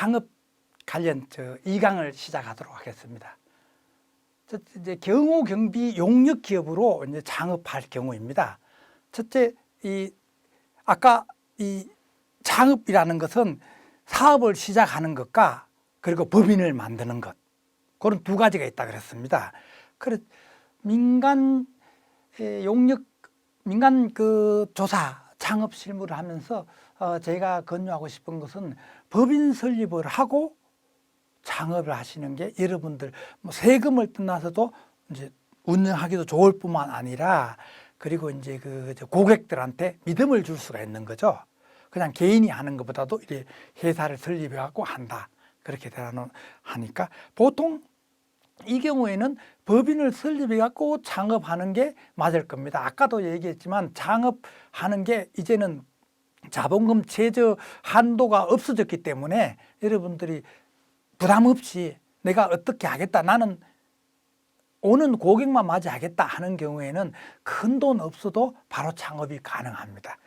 창업 관련 2강을 시작하도록 하겠습니다. 이제 경호 경비 용역 기업으로 이제 창업할 경우입니다. 첫째, 아까 이 창업이라는 것은 사업을 시작하는 것과 그리고 법인을 만드는 것, 그런 두 가지가 있다 그랬습니다. 그래 민간 조사 창업 실무를 하면서 제가 권유하고 싶은 것은 법인 설립을 하고 창업을 하시는 게 여러분들 세금을 떠나서도 이제 운영하기도 좋을 뿐만 아니라 그리고 이제 고객들한테 믿음을 줄 수가 있는 거죠. 그냥 개인이 하는 것보다도 이제 회사를 설립해 갖고 한다. 그렇게 하니까 보통 이 경우에는 법인을 설립해 갖고 창업하는 게 맞을 겁니다. 아까도 얘기했지만 창업하는 게 이제는 자본금 제저 한도가 없어졌기 때문에 여러분들이 부담 없이 내가 어떻게 하겠다, 나는 오는 고객만 맞이하겠다 하는 경우에는 큰 돈 없어도 바로 창업이 가능합니다.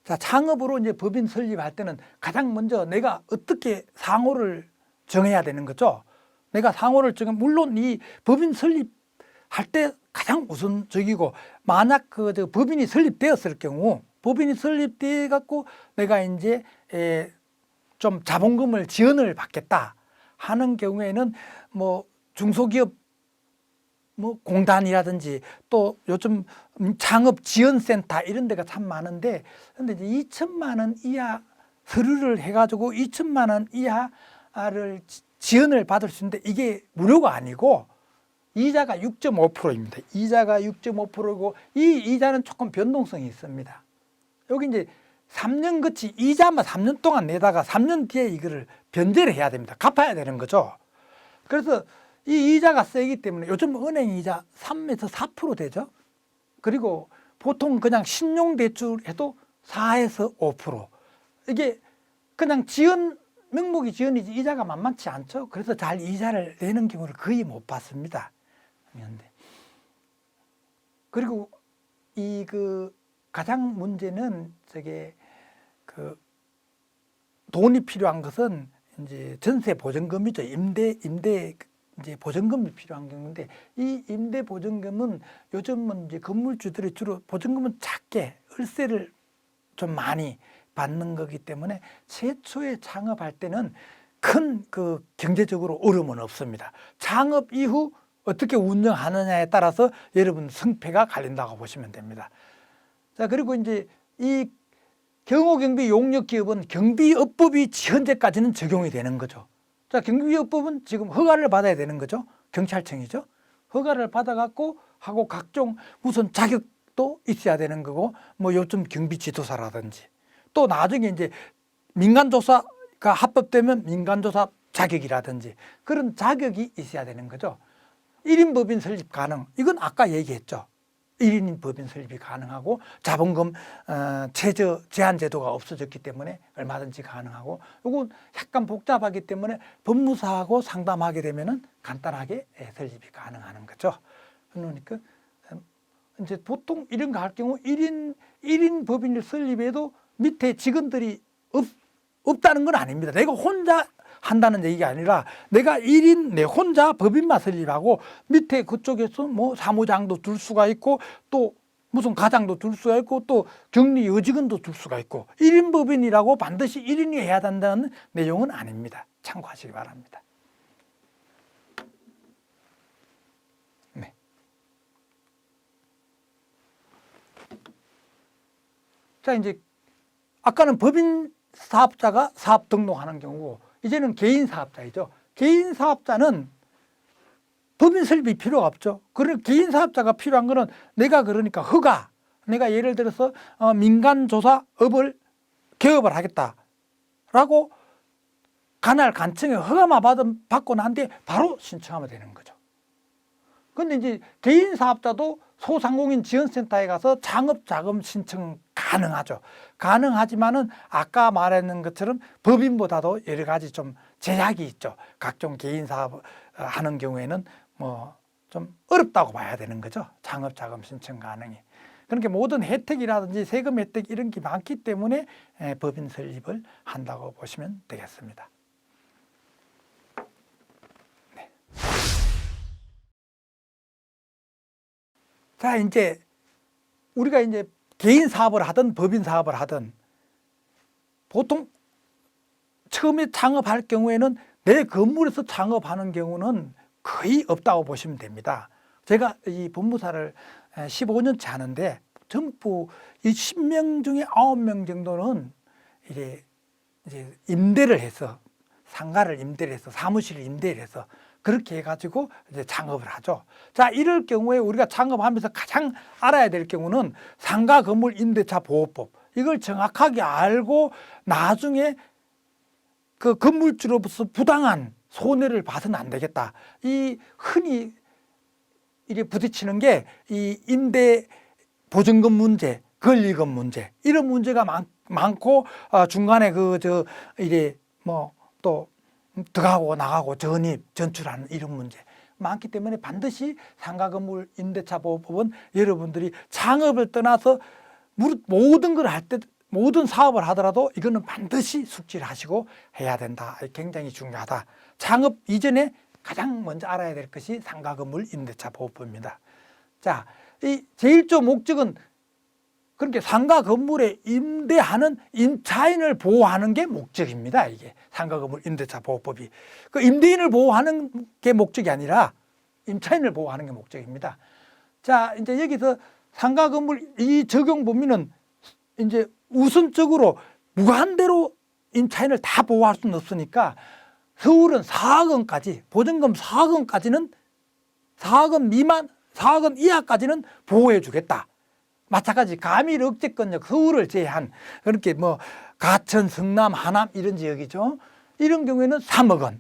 자, 창업으로 이제 법인 설립할 때는 가장 먼저 내가 어떻게 상호를 정해야 되는 거죠. 내가 상호를 물론 이 법인 설립할 때 가장 우선적이고, 만약 법인이 설립되었을 경우, 법인이 설립돼 갖고 내가 이제 좀 자본금을 지원을 받겠다 하는 경우에는 중소기업 공단이라든지 또 요즘 창업지원센터 이런 데가 참 많은데, 근데 이제 2천만 원 이하 서류를 해가지고 2천만 원 이하를 지원을 받을 수 있는데, 이게 무료가 아니고 이자가 6.5%입니다. 이자가 6.5%고 이 이자는 조금 변동성이 있습니다. 여기 이제 3년 거치 이자만 3년 동안 내다가 3년 뒤에 이거를 변제를 해야 됩니다. 갚아야 되는 거죠. 그래서 이 이자가 세기 때문에 요즘 은행 이자 3에서 4% 되죠. 그리고 보통 그냥 신용대출 해도 4에서 5%. 이게 그냥 명목이 지원이지 이자가 만만치 않죠. 그래서 잘 이자를 내는 경우를 거의 못 봤습니다. 그리고 가장 문제는 돈이 필요한 것은 이제 전세 보증금이죠. 임대 이제 보증금이 필요한 경우인데, 이 임대 보증금은 요즘은 이제 건물주들이 주로 보증금은 작게 월세를 좀 많이 받는 거기 때문에 최초에 창업할 때는 큰 경제적으로 어려움은 없습니다. 창업 이후 어떻게 운영하느냐에 따라서 여러분 성패가 갈린다고 보시면 됩니다. 자, 그리고 이제 이 경호경비 용역기업은 경비업법이 현재까지는 적용이 되는 거죠. 자, 경비업법은 지금 허가를 받아야 되는 거죠. 경찰청이죠. 허가를 받아갖고 하고 각종 무슨 자격도 있어야 되는 거고, 요즘 경비지도사라든지 또 나중에 이제 민간조사가 합법되면 민간조사 자격이라든지 그런 자격이 있어야 되는 거죠. 1인 법인 설립 가능. 이건 아까 얘기했죠. 1인 법인 설립이 가능하고 자본금 최저 제한 제도가 없어졌기 때문에 얼마든지 가능하고, 이건 약간 복잡하기 때문에 법무사하고 상담하게 되면은 간단하게 설립이 가능한 거죠. 그러니까 이제 보통 이런 거 할 경우 1인 법인을 설립해도 밑에 직원들이 없다는 건 아닙니다. 내가 혼자 한다는 얘기가 아니라 내가 1인 내 혼자 법인만 설립하고 밑에 그쪽에서 사무장도 둘 수가 있고 또 무슨 과장도 둘 수가 있고 또 격리 여직원도 둘 수가 있고, 1인 법인이라고 반드시 1인이 해야 된다는 내용은 아닙니다. 참고하시기 바랍니다. 네. 자, 이제 아까는 법인 사업자가 사업 등록하는 경우고, 이제는 개인 사업자이죠. 개인 사업자는 법인 설립이 필요가 없죠. 그러니까 개인 사업자가 필요한 거는 내가 허가, 내가 예를 들어서 민간조사업을 개업을 하겠다라고 관할 관청에 허가만 받고 난 뒤에 바로 신청하면 되는 거죠. 그런데 이제 개인 사업자도 소상공인 지원센터에 가서 창업자금 신청 가능하죠. 가능하지만은 아까 말했는 것처럼 법인보다도 여러 가지 좀 제약이 있죠. 각종 개인 사업 하는 경우에는 좀 어렵다고 봐야 되는 거죠. 창업자금 신청 가능이. 그러니까 모든 혜택이라든지 세금 혜택 이런 게 많기 때문에 법인 설립을 한다고 보시면 되겠습니다. 자, 이제 우리가 이제 개인 사업을 하든 법인 사업을 하든 보통 처음에 창업할 경우에는 내 건물에서 창업하는 경우는 거의 없다고 보시면 됩니다. 제가 이 법무사를 15년째 하는데 전부 이 10명 중에 9명 정도는 이제 임대를 해서 상가를 임대를 해서 사무실을 임대를 해서 그렇게 해가지고 이제 창업을 하죠. 자, 이럴 경우에 우리가 창업하면서 가장 알아야 될 경우는 상가 건물 임대차 보호법, 이걸 정확하게 알고 나중에 그 건물주로부터 부당한 손해를 봐서는 안 되겠다. 이 흔히 이게 부딪히는 게 이 임대 보증금 문제, 권리금 문제, 이런 문제가 많고 중간에 이래 뭐 또 들어가고 나가고 전입, 전출하는 이런 문제 많기 때문에 반드시 상가 건물 임대차 보호법은 여러분들이 창업을 떠나서 모든 걸 할 때, 모든 사업을 하더라도 이거는 반드시 숙지를 하시고 해야 된다. 굉장히 중요하다. 창업 이전에 가장 먼저 알아야 될 것이 상가 건물 임대차 보호법입니다. 자, 이 제1조 목적은 그렇게 상가 건물에 임대하는 임차인을 보호하는 게 목적입니다. 이게 상가 건물 임대차 보호법이. 그 임대인을 보호하는 게 목적이 아니라 임차인을 보호하는 게 목적입니다. 자, 이제 여기서 상가 건물 이 적용 범위는 이제 우선적으로 무한대로 임차인을 다 보호할 수는 없으니까 서울은 4억 원까지, 보증금 4억 원까지는 4억 원 미만, 4억 원 이하까지는 보호해 주겠다. 마찬가지 가밀 억제권역 서울을 제외한 그렇게 뭐 가천, 성남, 하남 이런 지역이죠. 이런 경우에는 3억 원.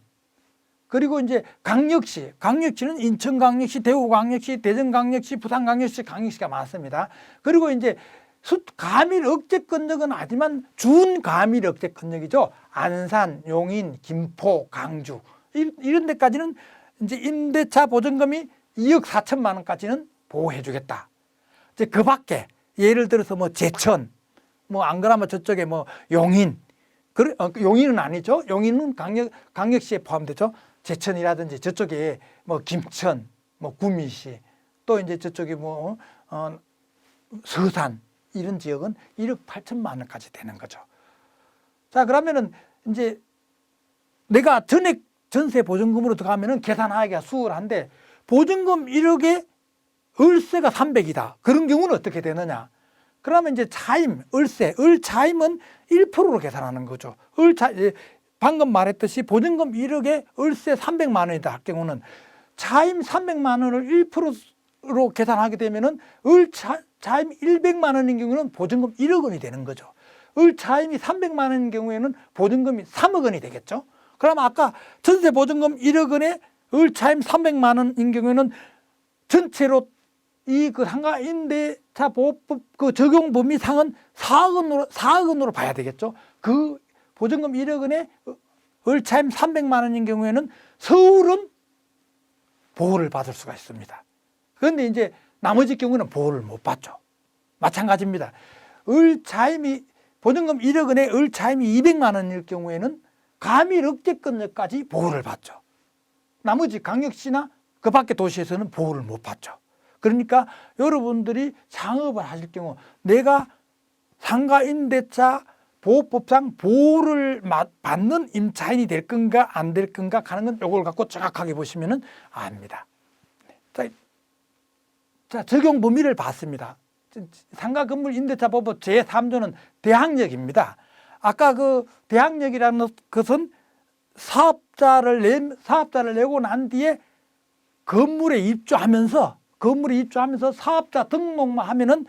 그리고 이제 강력시는 인천광역시, 대구광역시, 대전광역시, 부산광역시, 강력시가 많습니다. 그리고 이제 가밀 억제권역은 하지만 준가밀 억제권역이죠. 안산, 용인, 김포, 강주 이런 데까지는 이제 임대차 보증금이 2억 4천만 원까지는 보호해 주겠다. 이제 그 밖에 예를 들어서 뭐 제천, 뭐 안 그러면 저쪽에 뭐 용인, 용인은 아니죠. 용인은 강력시에 포함되죠. 제천이라든지 저쪽에 뭐 김천, 뭐 구미시, 또 이제 저쪽에 뭐 서산 이런 지역은 1억 8천만 원까지 되는 거죠. 자, 그러면은 이제 내가 전액 전세 보증금으로 들어가면은 계산하기가 수월한데 보증금 1억에 을세가 300이다. 그런 경우는 어떻게 되느냐? 그러면 이제 차임, 을차임은 1%로 계산하는 거죠. 방금 말했듯이 보증금 1억에 을세 300만 원이다 할 경우는 차임 300만 원을 1%로 계산하게 되면은 차임 100만 원인 경우는 보증금 1억 원이 되는 거죠. 차임이 300만 원인 경우에는 보증금이 3억 원이 되겠죠. 그럼 아까 전세 보증금 1억 원에 차임 300만 원인 경우에는 전체로 이 그 상가 임대차 보호법 그 적용 범위 상은 4억 원으로 봐야 되겠죠. 그 보증금 1억 원에 차임 300만 원인 경우에는 서울은 보호를 받을 수가 있습니다. 그런데 이제 나머지 경우는 보호를 못 받죠. 마찬가지입니다. 차임이 보증금 1억 원에 차임이 200만 원일 경우에는 가밀 억제권역까지 보호를 받죠. 나머지 강역시나 그 밖의 도시에서는 보호를 못 받죠. 그러니까 여러분들이 창업을 하실 경우 내가 상가 임대차 보호법상 보호를 받는 임차인이 될 건가 안 될 건가 하는 건 이걸 갖고 정확하게 보시면 압니다. 자, 적용 범위를 봤습니다. 상가 건물 임대차 보호법 제3조는 대항력입니다. 아까 그 대항력이라는 것은 사업자를 내고 난 뒤에 건물에 입주하면서 사업자 등록만 하면은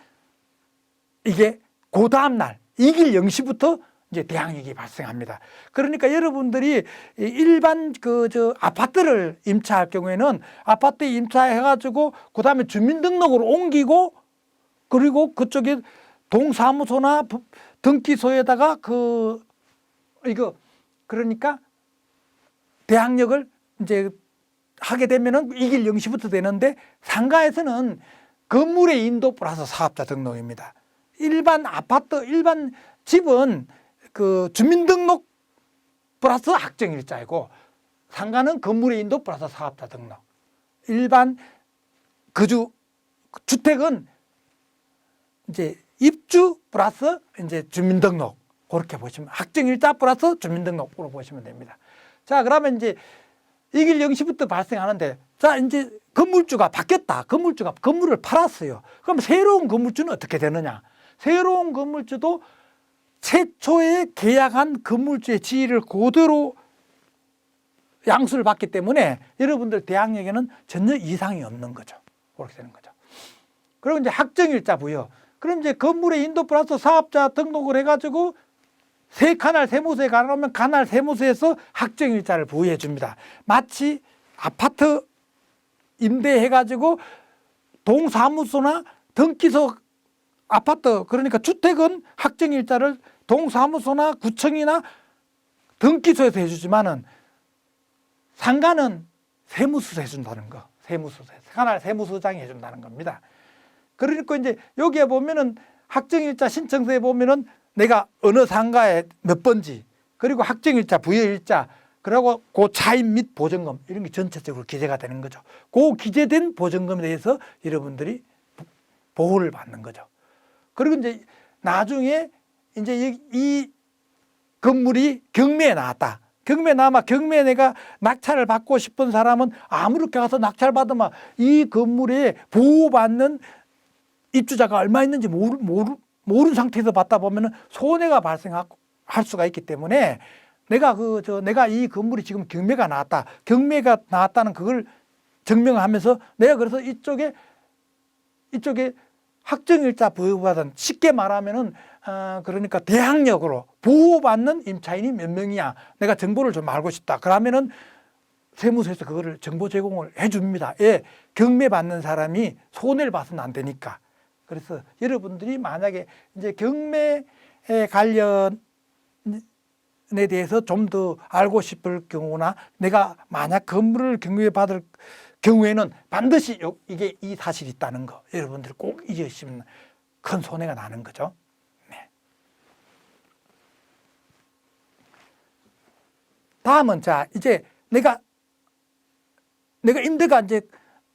이게 그 다음날 이길 0시부터 이제 대항력이 발생합니다. 그러니까 여러분들이 일반 아파트를 임차할 경우에는 아파트 임차해가지고 그 다음에 주민등록으로 옮기고 그리고 그쪽에 동사무소나 등기소에다가 그러니까 대항력을 이제 하게 되면은 이길 0시부터 되는데 상가에서는 건물의 인도 플러스 사업자 등록입니다. 일반 집은 그 주민등록 플러스 확정일자이고 상가는 건물의 인도 플러스 사업자 등록. 일반 거주 주택은 이제 입주 플러스 이제 주민등록 그렇게 보시면 학정일자 플러스 주민등록으로 보시면 됩니다. 자, 그러면 이제 이길 영시부터 발생하는데 자, 이제 건물주가 바뀌었다. 건물주가 건물을 팔았어요. 그럼 새로운 건물주는 어떻게 되느냐? 새로운 건물주도 최초에 계약한 건물주의 지위를 그대로 양수를 받기 때문에 여러분들 대항력에는 전혀 이상이 없는 거죠. 그렇게 되는 거죠. 그리고 이제 학정일자 부여. 그럼 이제 건물의 인도 플러스 사업자 등록을 해가지고 세 칸할 세무서에 가려면 칸할 세무서에서 학정일자를 부여해 줍니다. 마치 아파트 임대해가지고 동사무소나 등기소 아파트 그러니까 주택은 학정일자를 동사무소나 구청이나 등기소에서 해주지만은 상가는 세무서에서 해준다는 거. 세무서에서 칸할 세무서장이 해준다는 겁니다. 그러니까 이제 여기에 보면은 학정일자 신청서에 보면은 내가 어느 상가에 몇 번지 그리고 학정일자 부여일자 그리고 그 차임 및 보증금 이런 게 전체적으로 기재가 되는 거죠. 그 기재된 보증금에 대해서 여러분들이 보호를 받는 거죠. 그리고 이제 나중에 이제 이 건물이 경매에 나왔다. 경매에 나면 경매에 내가 낙찰을 받고 싶은 사람은 아무렇게 가서 낙찰 받으면 이 건물에 보호받는 입주자가 얼마 있는지 모르는 상태에서 받다 보면 손해가 발생할 수가 있기 때문에 내가 이 건물이 지금 경매가 나왔다는 그걸 증명하면서 내가 그래서 이쪽에 학정일자 부여받은 쉽게 말하면은 그러니까 대항력으로 보호받는 임차인이 몇 명이야. 내가 정보를 좀 알고 싶다. 그러면은 세무서에서 그거를 정보 제공을 해줍니다. 예, 경매 받는 사람이 손해를 봐서는 안 되니까. 그래서 여러분들이 만약에 이제 경매에 관련에 대해서 좀 더 알고 싶을 경우나 내가 만약 건물을 경매 받을 경우에는 반드시 이게 이 사실이 있다는 거 여러분들이 꼭 잊으시면 큰 손해가 나는 거죠. 네. 다음은 자 이제 내가 임대가 이제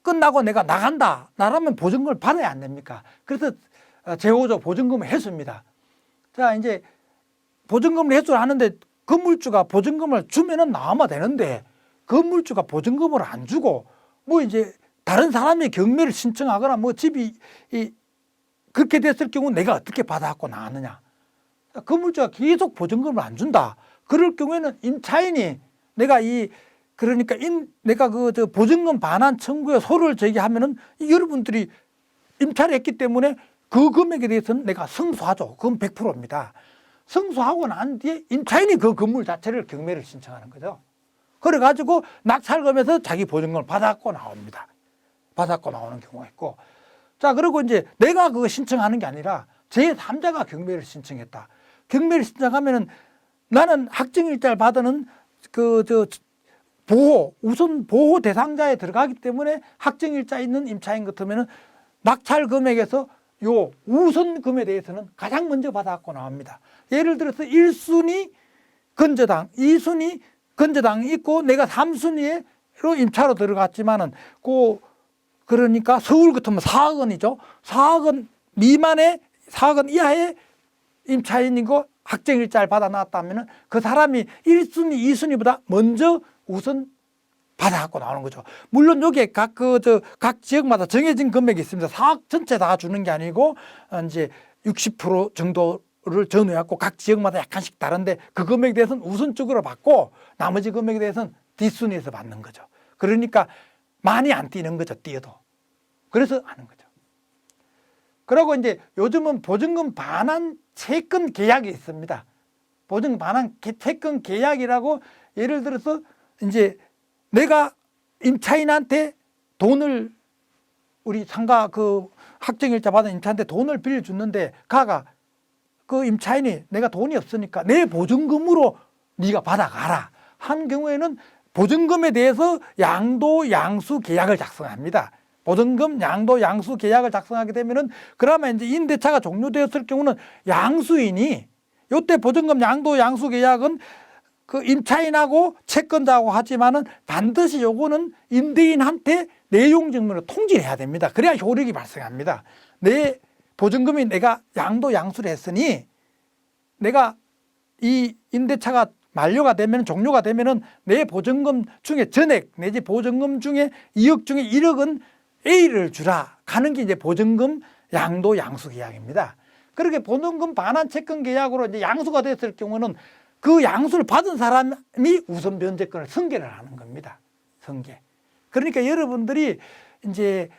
끝나고 내가 나간다. 나라면 보증금을 받아야 안 됩니까? 그래서 제5조 보증금을 회수입니다. 자 이제 보증금을 회수를 하는데 건물주가 보증금을 주면은 나오면 되는데 건물주가 보증금을 안 주고 뭐 이제 다른 사람이 경매를 신청하거나 뭐 집이 그렇게 됐을 경우 내가 어떻게 받아갖고 나왔느냐. 건물주가 계속 보증금을 안 준다. 그럴 경우에는 임차인이 내가 내가 저 보증금 반환 청구에 소를 제기하면은 여러분들이 임차를 했기 때문에 그 금액에 대해서는 내가 승소하죠. 그건 100%입니다. 승소하고 난 뒤에 임차인이 그 건물 자체를 경매를 신청하는 거죠. 그래가지고 낙찰금에서 자기 보증금을 받아갖고 나옵니다. 받아갖고 나오는 경우가 있고. 자, 그리고 이제 내가 그거 신청하는 게 아니라 제3자가 경매를 신청했다. 경매를 신청하면은 나는 학정일자를 받는 우선 보호 대상자에 들어가기 때문에 학정일자 있는 임차인 같으면은 낙찰 금액에서 요 우선금에 대해서는 가장 먼저 받아갖고 나옵니다. 예를 들어서 1순위 건저당, 2순위 건저당이 있고 내가 3순위로 임차로 들어갔지만은 그러니까 서울 같으면 4억 원이죠. 4억 원 미만의 4억 원 이하의 임차인이고 학정일자를 받아 놨다면은 그 사람이 1순위, 2순위보다 먼저 우선 받아갖고 나오는 거죠. 물론 여기에 각 지역마다 정해진 금액이 있습니다. 4억 전체 다 주는 게 아니고 이제 60% 정도를 전후해갖고 각 지역마다 약간씩 다른데 그 금액에 대해서는 우선적으로 받고 나머지 금액에 대해서는 뒷순위에서 받는 거죠. 그러니까 많이 안 뛰는 거죠. 뛰어도. 그래서 하는 거죠. 그리고 이제 요즘은 보증금 반환 채권 계약이 있습니다. 보증금 반환 채권 계약이라고 예를 들어서 이제 내가 임차인한테 돈을 우리 상가 학정일자 받은 임차인한테 돈을 빌려줬는데 그 임차인이 내가 돈이 없으니까 내 보증금으로 네가 받아가라 한 경우에는 보증금에 대해서 양도 양수 계약을 작성합니다. 보증금 양도 양수 계약을 작성하게 되면은 그러면 이제 임대차가 종료되었을 경우는 양수인이 요때 보증금 양도 양수 계약은 그 임차인하고 채권자하고 하지만은 반드시 요거는 임대인한테 내용 증명으로 통지를 해야 됩니다. 그래야 효력이 발생합니다. 내 보증금이 내가 양도양수를 했으니 내가 이 임대차가 만료가 되면 종료가 되면은 내 보증금 중에 전액 내지 보증금 중에 2억 중에 1억은 A를 주라 가는 게 이제 보증금 양도양수 계약입니다. 그렇게 보증금 반환 채권 계약으로 이제 양수가 됐을 경우는 그 양수를 받은 사람이 우선 변제권을 승계를 하는 겁니다. 승계. 그러니까 여러분들이 이제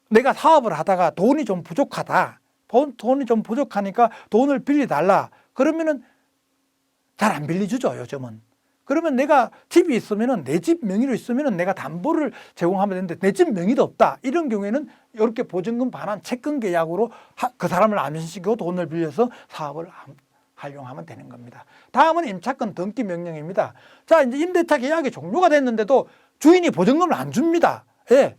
내가 사업을 하다가 돈이 좀 부족하다. 돈이 좀 부족하니까 돈을 빌려달라. 그러면은 잘 안 빌려주죠, 요즘은. 그러면 내가 집이 있으면은 내 집 명의로 있으면은 내가 담보를 제공하면 되는데 내 집 명의도 없다. 이런 경우에는 이렇게 보증금 반환 채권 계약으로 그 사람을 안면시키고 돈을 빌려서 사업을 활용하면 되는 겁니다. 다음은 임차권 등기 명령입니다. 자, 이제 임대차 계약이 종료가 됐는데도 주인이 보증금을 안 줍니다. 예.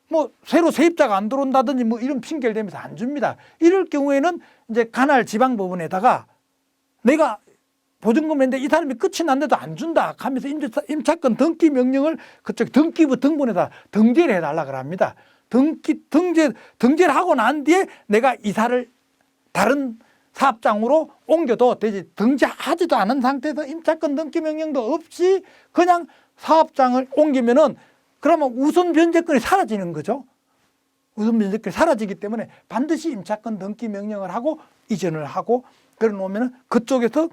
뭐 새로 세입자가 안 들어온다든지 뭐 이런 핑계를 대면서 안 줍니다. 이럴 경우에는 이제 관할 지방법원에다가 내가 보증금을 했는데 이 사람이 끝이 났는데도 안 준다 하면서 임차권 등기 명령을 그쪽 등기부 등본에다 등재를 해달라고 합니다. 등재를 하고 난 뒤에 내가 이사를 다른 사업장으로 옮겨도 되지, 등재하지도 않은 상태에서 임차권 등기 명령도 없이 그냥 사업장을 옮기면은 그러면 우선 변제권이 사라지는 거죠. 우선 변제권이 사라지기 때문에 반드시 임차권 등기 명령을 하고 이전을 하고 그래 놓으면은 그쪽에서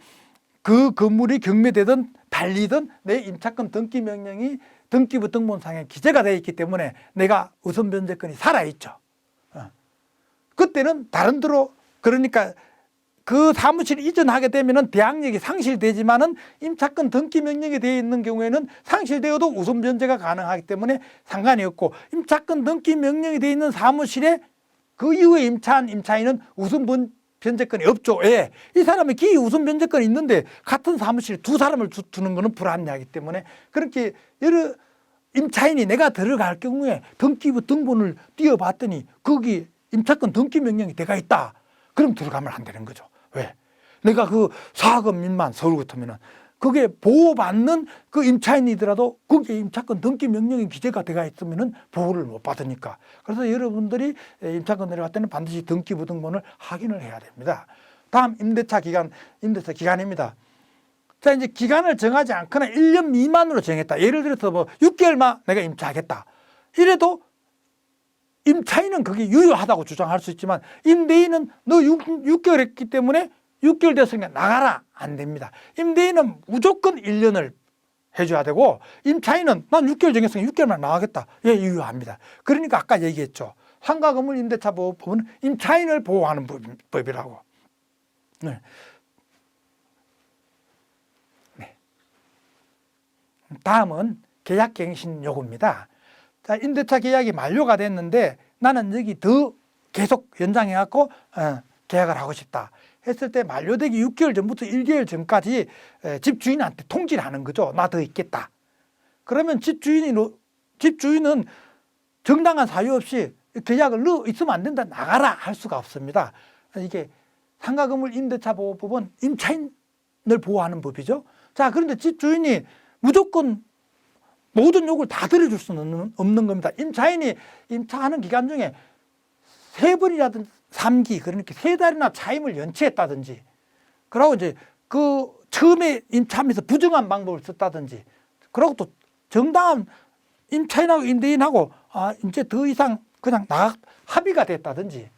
그 건물이 경매되든 팔리든 내 임차권 등기 명령이 등기부 등본상에 기재가 되어 있기 때문에 내가 우선 변제권이 살아있죠. 그때는 다른 데로, 그러니까 그 사무실 이전하게 되면은 대항력이 상실되지만은 임차권 등기 명령이 되어 있는 경우에는 상실되어도 우선 변제가 가능하기 때문에 상관이 없고, 임차권 등기 명령이 되어 있는 사무실에 그 이후에 임차인은 우선 변제권이 없죠. 예. 이 사람이 기이 우선 변제권이 있는데 같은 사무실에 두 사람을 두는 것은 불합리하기 때문에, 그렇게 여러 임차인이 내가 들어갈 경우에 등기부 등본을 띄워봤더니 거기 임차권 등기 명령이 돼가 있다. 그럼 들어가면 안 되는 거죠. 왜? 내가 그 4억 민만 서울 같으면은 그게 보호받는 그 임차인이더라도 거기에 임차권 등기 명령이 기재가 돼가 있으면은 보호를 못 받으니까. 그래서 여러분들이 임차권 내려갈 때는 반드시 등기부 등본을 확인을 해야 됩니다. 다음 임대차 기간입니다. 자, 이제 기간을 정하지 않거나 1년 미만으로 정했다. 예를 들어서 뭐 6개월만 내가 임차하겠다. 이래도 임차인은 그게 유효하다고 주장할 수 있지만 임대인은 너 6개월 했기 때문에 6개월 됐으니까 나가라. 안 됩니다. 임대인은 무조건 1년을 해줘야 되고, 임차인은 난 6개월 정했으니까 6개월만 나가겠다. 예, 유효합니다. 그러니까 아까 얘기했죠. 상가건물 임대차 보호법은 임차인을 보호하는 법이라고. 네. 네. 다음은 계약갱신 요구입니다. 자, 임대차 계약이 만료가 됐는데 나는 여기 더 계속 연장해갖고 계약을 하고 싶다 했을 때 만료되기 6개월 전부터 1개월 전까지 집주인한테 통지를 하는 거죠. 나 더 있겠다. 그러면 집주인은 정당한 사유 없이 계약을 너 있으면 안 된다, 나가라 할 수가 없습니다. 이게 상가건물 임대차 보호법은 임차인을 보호하는 법이죠. 자, 그런데 집주인이 무조건 모든 요구를 다 들어줄 수는 없는 겁니다. 임차인이 임차하는 기간 중에 3번이라든지 3기, 그러니까 3달이나 차임을 연체했다든지, 그러고 이제 그 처음에 임차하면서 부정한 방법을 썼다든지, 그러고 또 정당한 임차인하고 임대인하고 이제 더 이상 그냥 합의가 됐다든지,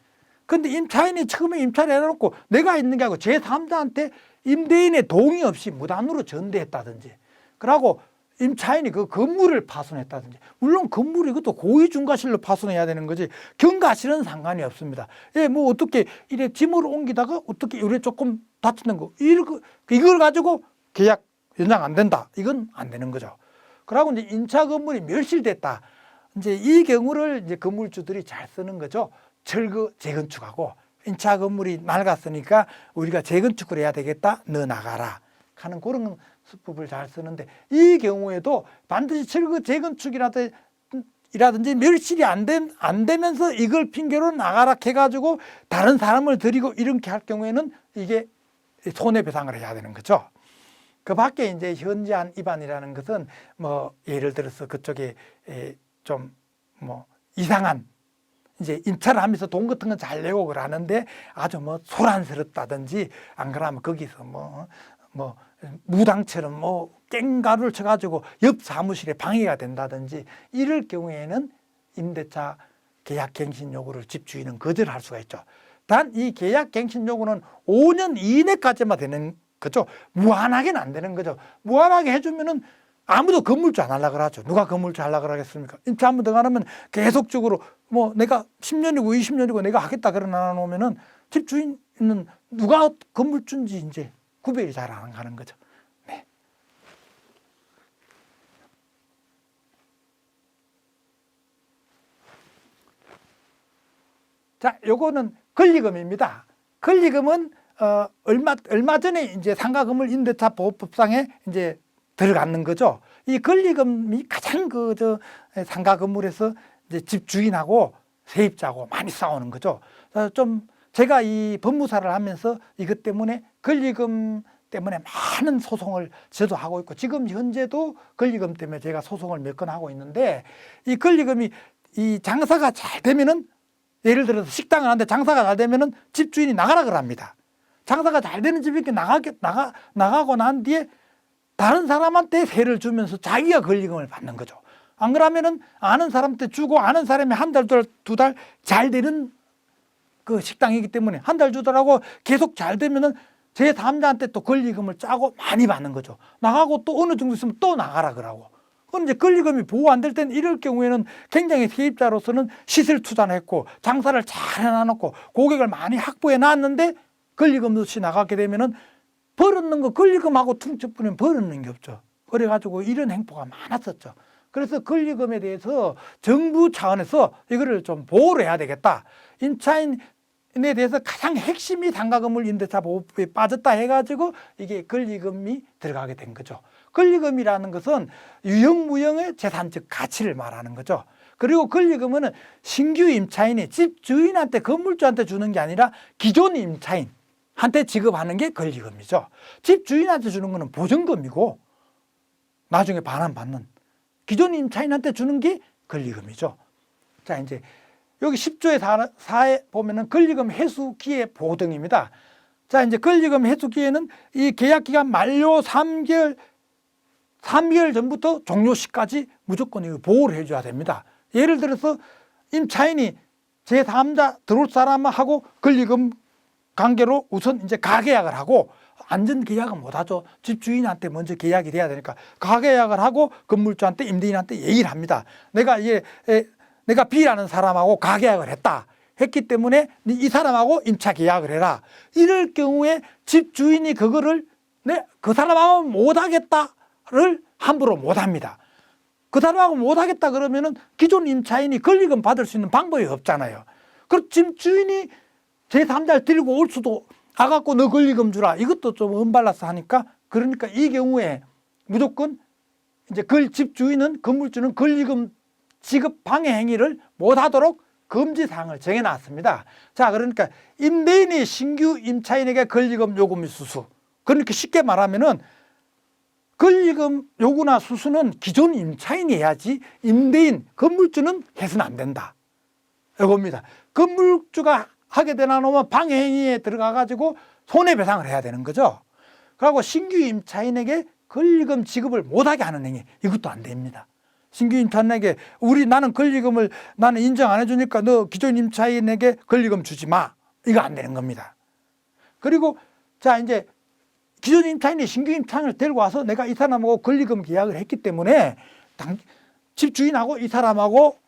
근데 임차인이 처음에 임차를 해놓고 내가 있는 게 아니고 제3자한테 임대인의 동의 없이 무단으로 전대했다든지, 그러고 임차인이 그 건물을 파손했다든지, 물론 건물이 그것도 고의중과실로 파손해야 되는 거지 경과실은 상관이 없습니다. 예, 뭐 어떻게 이래 짐을 옮기다가 어떻게 이래 조금 다치는 거, 이걸 가지고 계약 연장 안 된다, 이건 안 되는 거죠. 그러고 이제 임차 건물이 멸실됐다, 이제 이 경우를 이제 건물주들이 잘 쓰는 거죠. 철거 재건축하고, 임차 건물이 낡았으니까 우리가 재건축을 해야 되겠다, 너 나가라 하는 그런 수법을 잘 쓰는데, 이 경우에도 반드시 철거 재건축이라든지 멸실이 안 되면서 이걸 핑계로 나가라 해가지고 다른 사람을 들이고 이렇게 할 경우에는 이게 손해배상을 해야 되는 거죠. 그 밖에 이제 현저한 위반이라는 것은 뭐 예를 들어서 그쪽에 좀 뭐 이상한 이제 임차를 하면서 돈 같은 건 잘 내고 그러는데 아주 뭐 소란스럽다든지 안 그러면 거기서 뭐 무당처럼 뭐 깽가루를 쳐가지고 옆 사무실에 방해가 된다든지 이럴 경우에는 임대차 계약갱신 요구를 집주인은 거절할 수가 있죠. 단 이 계약갱신 요구는 5년 이내까지만 되는 거죠. 무한하게는 안 되는 거죠. 무한하게 해주면은 아무도 건물주 안 하려고 하죠. 누가 건물주 하려고 하겠습니까? 임차 한 번 더 가면 계속적으로 뭐 내가 10년이고 20년이고 내가 하겠다 그러나 놓으면은 집주인은 누가 건물주인지 이제 구별이 잘 안 가는 거죠. 네. 자, 요거는 권리금입니다. 권리금은 얼마 전에 이제 상가건물 임대차 보호법상에 이제 들어가는 거죠. 이 권리금이 가장 상가 건물에서 이제 집주인하고 세입자하고 많이 싸우는 거죠. 좀 제가 이 법무사를 하면서 이것 때문에 권리금 때문에 많은 소송을 저도 하고 있고 지금 현재도 권리금 때문에 제가 소송을 몇 건 하고 있는데 이 권리금이 이 장사가 잘 되면은 예를 들어서 식당을 하는데 장사가 잘 되면은 집주인이 나가라 그럽니다. 장사가 잘 되는 집이 이렇게 나가고 난 뒤에 다른 사람한테 세를 주면서 자기가 권리금을 받는 거죠. 안 그러면은 아는 사람한테 주고 아는 사람이 한 달, 두 달 잘 되는 그 식당이기 때문에 한 달 주더라고 계속 잘 되면은 제3자한테 또 권리금을 짜고 많이 받는 거죠. 나가고 또 어느 정도 있으면 또 나가라 그러고. 그럼 이제 권리금이 보호 안 될 때는 이럴 경우에는 굉장히 세입자로서는 시설 투자를 했고 장사를 잘 해놔놓고 고객을 많이 확보해 놨는데 권리금 없이 나가게 되면은 벌었는 거 권리금하고 퉁쳐뿐이면 벌었는 게 없죠. 그래가지고 이런 행포가 많았었죠. 그래서 권리금에 대해서 정부 차원에서 이거를 좀 보호를 해야 되겠다. 임차인에 대해서 가장 핵심이 상가건물 임대차 보호법에 빠졌다 해가지고 이게 권리금이 들어가게 된 거죠. 권리금이라는 것은 유형무형의 재산적 가치를 말하는 거죠. 그리고 권리금은 신규 임차인이 집주인한테 건물주한테 주는 게 아니라 기존 임차인한테 지급하는 게 권리금이죠. 집주인한테 주는 거는 보증금이고 나중에 반환받는 기존 임차인한테 주는 게 권리금이죠. 자, 이제 여기 10조의 4에 보면은 권리금 해수 기회 보호 등입니다. 자, 이제 권리금 해수 기회는 이 계약 기간 만료 3개월 전부터 종료 시까지 무조건 보호를 해줘야 됩니다. 예를 들어서 임차인이 제3자 들어올 사람하고 권리금 관계로 우선 이제 가계약을 하고 안전 계약은 못 하죠. 집주인한테 먼저 계약이 돼야 되니까 가계약을 하고 건물주한테 임대인한테 얘기를 합니다. 내가 B라는 사람하고 가계약을 했기 때문에 이 사람하고 임차 계약을 해라. 이럴 경우에 집주인이 그거를 그 사람하고 못하겠다를 함부로 못합니다. 그 사람하고 못하겠다 그러면은 기존 임차인이 권리금 받을 수 있는 방법이 없잖아요. 그럼 집주인이 제3자를 들고 올 수도 가갖고 너 권리금 주라. 이것도 좀 언밸런스 하니까 그러니까 이 경우에 무조건 이제 집주인은 건물주는 권리금 지급 방해 행위를 못하도록 금지사항을 정해놨습니다. 자, 그러니까 임대인이 신규 임차인에게 권리금 요구 및 수수. 그러니까 쉽게 말하면은 권리금 요구나 수수는 기존 임차인이 해야지 임대인, 건물주는 해서는 안 된다. 이겁니다. 건물주가 하게 되나 놓으면 방해 행위에 들어가가지고 손해배상을 해야 되는 거죠. 그리고 신규 임차인에게 권리금 지급을 못하게 하는 행위, 이것도 안 됩니다. 신규 임차인에게 나는 권리금을 나는 인정 안 해주니까 너 기존 임차인에게 권리금 주지 마. 이거 안 되는 겁니다. 그리고 자, 이제 기존 임차인이 신규 임차인을 데리고 와서 내가 이 사람하고 권리금 계약을 했기 때문에 집주인하고 이 사람하고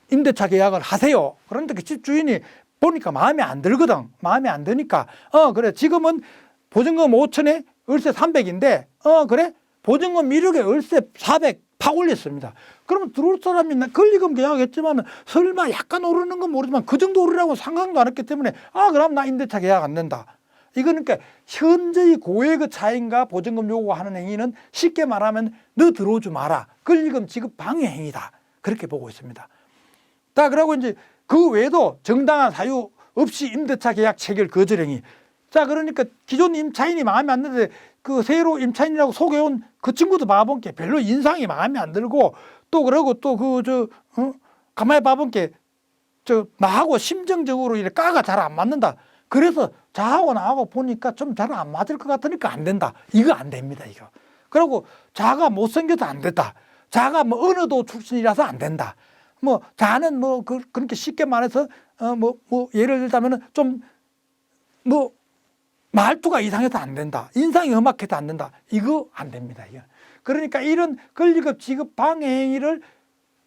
임대차 계약을 하세요. 그런데 그 집주인이 보니까 마음에 안 들거든. 마음에 안 드니까 그래 지금은 보증금 5천에 월세 300인데 그래 보증금 미륵에 월세 400 팍 올렸습니다. 그러면 들어올 사람이 권리금 계약했지만 설마 약간 오르는 건 모르지만 그 정도 오르라고 상상도 안 했기 때문에 그럼 나 임대차 계약 안 된다. 이거는 그러니까 현저히 고액의 차인과 보증금 요구하는 행위는 쉽게 말하면 너 들어오지 마라. 권리금 지급 방해 행위다. 그렇게 보고 있습니다. 자, 그리고 이제 그 외에도 정당한 사유 없이 임대차 계약 체결 거절 행위. 자, 그러니까 기존 임차인이 마음에 안 드는데 그 세로 임차인이라고 소개온 그 친구도 봐본 게 별로 인상이 마음에 안 들고 또 그러고 또 가만히 봐본 게 나하고 심정적으로 이렇게 까가 잘 안 맞는다. 그래서 자하고 나하고 보니까 좀 잘 안 맞을 것 같으니까 안 된다. 이거 안 됩니다, 이거. 그리고 자가 못생겨도 안 된다. 자가 뭐 어느 도 출신이라서 안 된다. 뭐 자는 뭐 그렇게 쉽게 말해서 예를 들자면은 좀 뭐 말투가 이상해서 안 된다. 인상이 험악해서 안 된다. 이거 안 됩니다, 이거. 그러니까 이런 권리금 지급 방해 행위를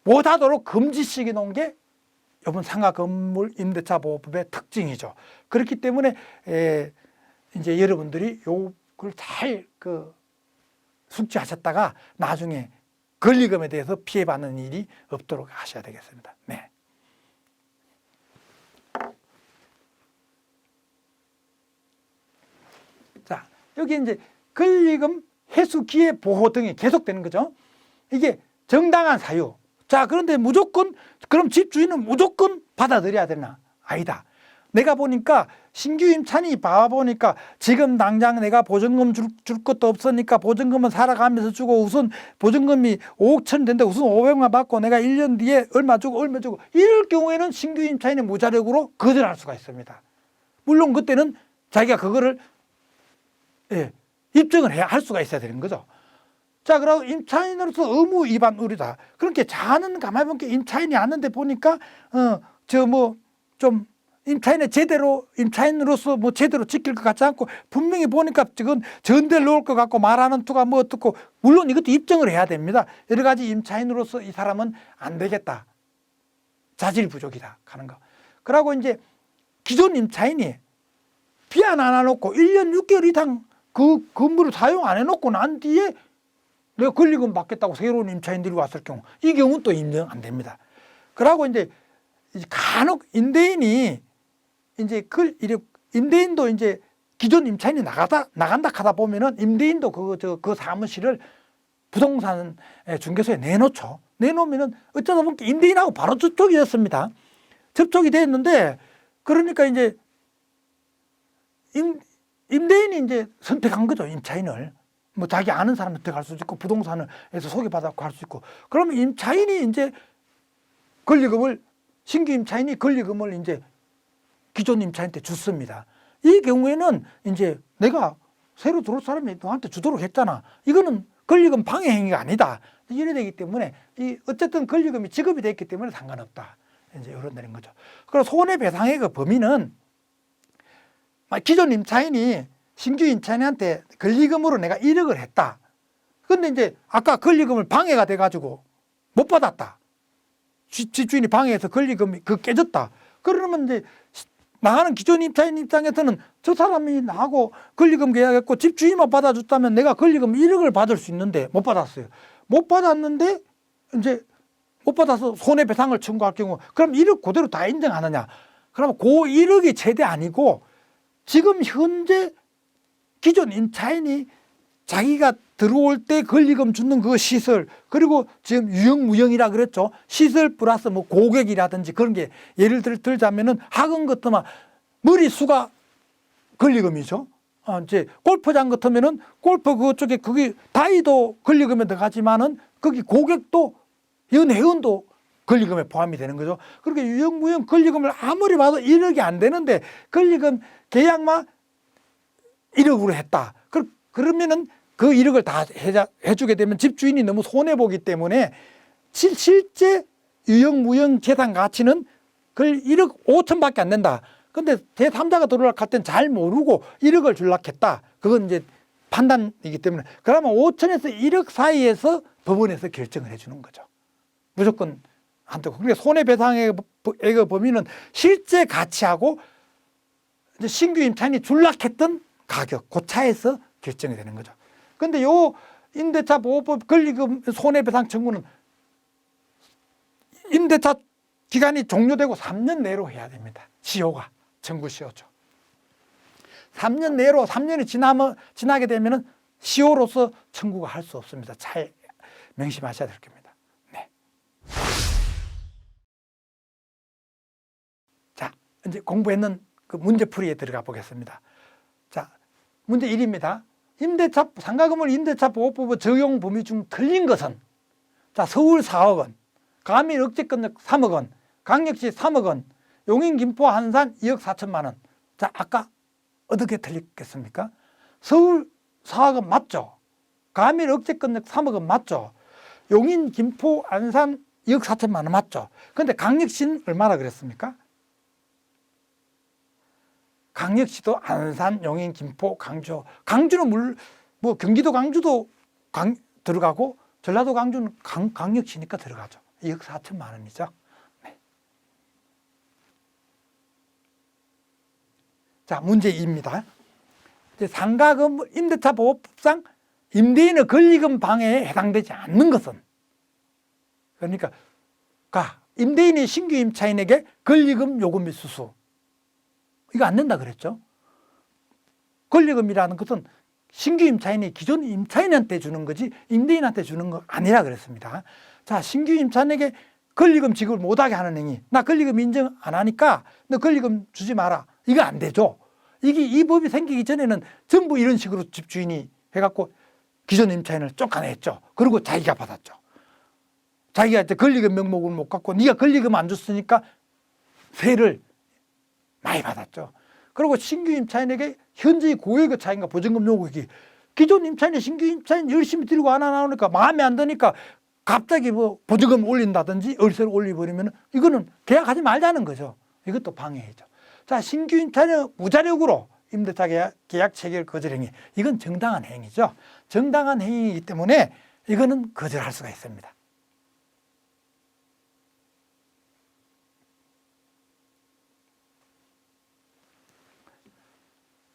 못하도록 금지시켜 놓은 게 이번 상가 건물 임대차 보호법의 특징이죠. 그렇기 때문에 이제 여러분들이 요걸 잘 숙지하셨다가 나중에 권리금에 대해서 피해받는 일이 없도록 하셔야 되겠습니다. 네. 자, 여기 이제 권리금 회수 기회 보호 등이 계속되는 거죠. 이게 정당한 사유. 자, 그런데 무조건 그럼 집주인은 무조건 받아들여야 되나? 아니다. 내가 보니까 신규 임차인이 봐보니까 지금 당장 내가 보증금 줄 것도 없으니까 보증금은 살아가면서 주고 우선 보증금이 5천 된다. 우선 500만 받고 내가 1년 뒤에 얼마 주고 이럴 경우에는 신규 임차인의 무자력으로 거절할 수가 있습니다. 물론 그때는 자기가 그거를 입증을 해야 할 수가 있어야 되는 거죠. 자, 그리고 임차인으로서 의무 위반 의료다. 그렇게 자는 가만히 보니까 임차인이 아는데 보니까 좀 임차인으로서 제대로 지킬 것 같지 않고 분명히 보니까 지금 전대를 놓을 것 같고 말하는 투가 뭐 어떻고 물론 이것도 입증을 해야 됩니다. 여러 가지 임차인으로서 이 사람은 안 되겠다. 자질 부족이다 하는 거. 그러고 이제 기존 임차인이 비안 안 해놓고 1년 6개월 이상 그 건물을 사용 안 해놓고 난 뒤에 내가 권리금 받겠다고 새로운 임차인들이 왔을 경우 이 경우는 또 인정 안 됩니다. 그러고 이제 간혹 임대인이 이제 임대인도 이제 기존 임차인이 나간다 하다 보면은 임대인도 그 사무실을 부동산 중개소에 내놓죠. 내놓으면은 어쩌다 보니까 임대인하고 바로 접촉이 됐습니다. 접촉이 됐는데 그러니까 이제 임대인이 이제 선택한 거죠, 임차인을. 뭐 자기 아는 사람 선택할 수도 있고 부동산을 해서 소개받았고 할 수 있고. 그러면 임차인이 이제 신규 임차인이 권리금을 이제 기존 임차인한테 줬습니다. 이 경우에는 이제 내가 새로 들어올 사람이 너한테 주도록 했잖아. 이거는 권리금 방해 행위가 아니다. 이래 되기 때문에 어쨌든 권리금이 지급이 됐기 때문에 상관없다. 이제 이런 되는 거죠. 그리고 손해배상의 그 범위는 기존 임차인이 신규 임차인한테 권리금으로 내가 1억을 했다. 근데 이제 아까 권리금을 방해가 돼가지고 못 받았다. 집주인이 방해해서 권리금이 깨졌다. 그러면 이제 나가는 기존 임차인 입장에서는 저 사람이 나하고 권리금 계약했고 집주인만 받아줬다면 내가 권리금 1억을 받을 수 있는데 못 받았어요. 못 받았는데 이제 못 받아서 손해배상을 청구할 경우 그럼 1억 그대로 다 인정하느냐? 그러면 그 1억이 최대 아니고 지금 현재 기존 임차인이 자기가 들어올 때 권리금 주는 그 시설 그리고 지금 유형무형이라 그랬죠. 시설 플러스 뭐 고객이라든지 그런 게 예를 들자면은 학원 같으면 머리수가 권리금이죠. 이제 골프장 같으면은 골프 그쪽에 거기 다이도 권리금에 들어가지만은 거기 고객도 연회원도 권리금에 포함이 되는 거죠. 그렇게 유형무형 권리금을 아무리 봐도 1억이 안 되는데 권리금 계약만 1억으로 했다. 그러면은 그 1억을 다 해주게 되면 집주인이 너무 손해보기 때문에 실제 유형무형 재산 가치는 그걸 1억 5천밖에 안 된다. 근데 제3자가 들어올 때는 잘 모르고 1억을 줄라 했다. 그건 이제 판단이기 때문에 그러면 5천에서 1억 사이에서 법원에서 결정을 해주는 거죠. 무조건 안 되고. 그러니까 손해배상의 범위는 실제 가치하고 이제 신규 임차인이 줄라 했던 가격, 그 차에서 결정이 되는 거죠. 근데 요 임대차 보호법 권리금 손해배상 청구는 임대차 기간이 종료되고 3년 내로 해야 됩니다. 시효가 청구 시효죠. 3년 내로 3년이 지나게 되면은 시효로서 청구가 할 수 없습니다. 잘 명심하셔야 될 겁니다. 네. 자, 이제 공부했는 그 문제풀이에 들어가 보겠습니다. 자, 문제 1입니다. 상가 건물 임대차 보호법 적용 범위 중 틀린 것은, 자, 서울 4억 원, 가밀 억제금액 3억 원, 강력시 3억 원, 용인 김포 한산 2억 4천만 원. 자, 아까 어떻게 틀렸겠습니까? 서울 4억 원 맞죠? 가밀 억제금액 3억 원 맞죠? 용인 김포 안산 2억 4천만 원 맞죠? 근데 강력시는 얼마나 그랬습니까? 강력시도 안산, 용인, 김포, 강주는 뭐 경기도 강주도 들어가고 전라도 강주는 강력시니까 들어가죠. 2억 4천만 원이죠. 네. 자, 문제 2입니다. 상가금 임대차 보호법상 임대인의 권리금 방해에 해당되지 않는 것은, 그러니까 임대인이 신규 임차인에게 권리금 요금 및 수수, 이거 안 낸다 그랬죠. 권리금이라는 것은 신규 임차인이 기존 임차인한테 주는 거지 임대인한테 주는 거 아니라 그랬습니다. 자, 신규 임차인에게 권리금 지급을 못하게 하는 행위, 나 권리금 인정 안 하니까 너 권리금 주지 마라, 이거 안 되죠. 이 법이 생기기 전에는 전부 이런 식으로 집주인이 해갖고 기존 임차인을 쫓아냈죠. 그리고 자기가 받았죠. 자기가 이제 권리금 명목을 못 갖고 네가 권리금 안 줬으니까 세를 많이 받았죠. 그리고 신규 임차인에게 현저히 고액의 차인과 보증금 요구기, 기존 임차인이 신규 임차인 열심히 들고 안 나오니까 마음에 안 드니까 갑자기 뭐 보증금 올린다든지 월세를 올려버리면 이거는 계약하지 말자는 거죠. 이것도 방해이죠. 자, 신규 임차인의 무자력으로 임대차 계약 체결 거절 행위, 이건 정당한 행위죠. 정당한 행위이기 때문에 이거는 거절할 수가 있습니다.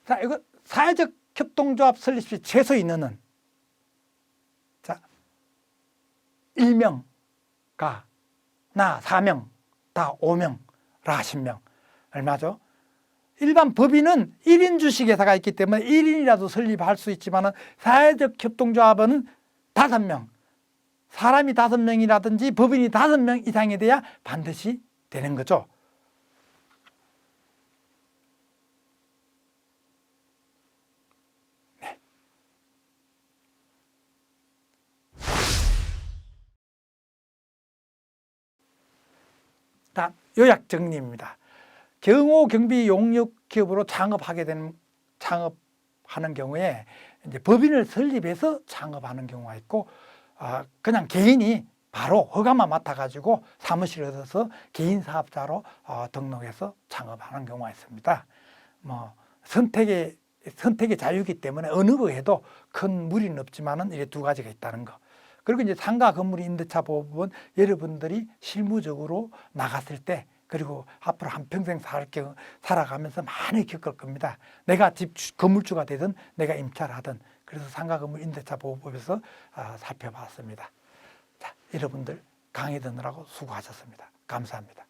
자, 이거 사회적 협동조합 설립 시 최소 인원은, 자, 1명, 나 4명, 다 5명, 라 10명. 얼마죠? 일반 법인은 1인 주식회사가 있기 때문에 1인이라도 설립할 수 있지만 사회적 협동조합은 5명, 사람이 5명이라든지 법인이 5명 이상이 돼야 반드시 되는 거죠. 자, 요약 정리입니다. 경호, 경비, 용역 기업으로 창업하는 경우에 이제 법인을 설립해서 창업하는 경우가 있고, 그냥 개인이 바로 허가만 맡아가지고 사무실을 얻어서 개인 사업자로 등록해서 창업하는 경우가 있습니다. 뭐 선택의 자유이기 때문에 어느 거 해도 큰 무리는 없지만은 이게 두 가지가 있다는 거. 그리고 이제 상가 건물 임대차 보호법은 여러분들이 실무적으로 나갔을 때, 그리고 앞으로 한평생 살아가면서 많이 겪을 겁니다. 내가 건물주가 되든 내가 임차를 하든. 그래서 상가 건물 임대차 보호법에서 살펴봤습니다. 자, 여러분들 강의 듣느라고 수고하셨습니다. 감사합니다.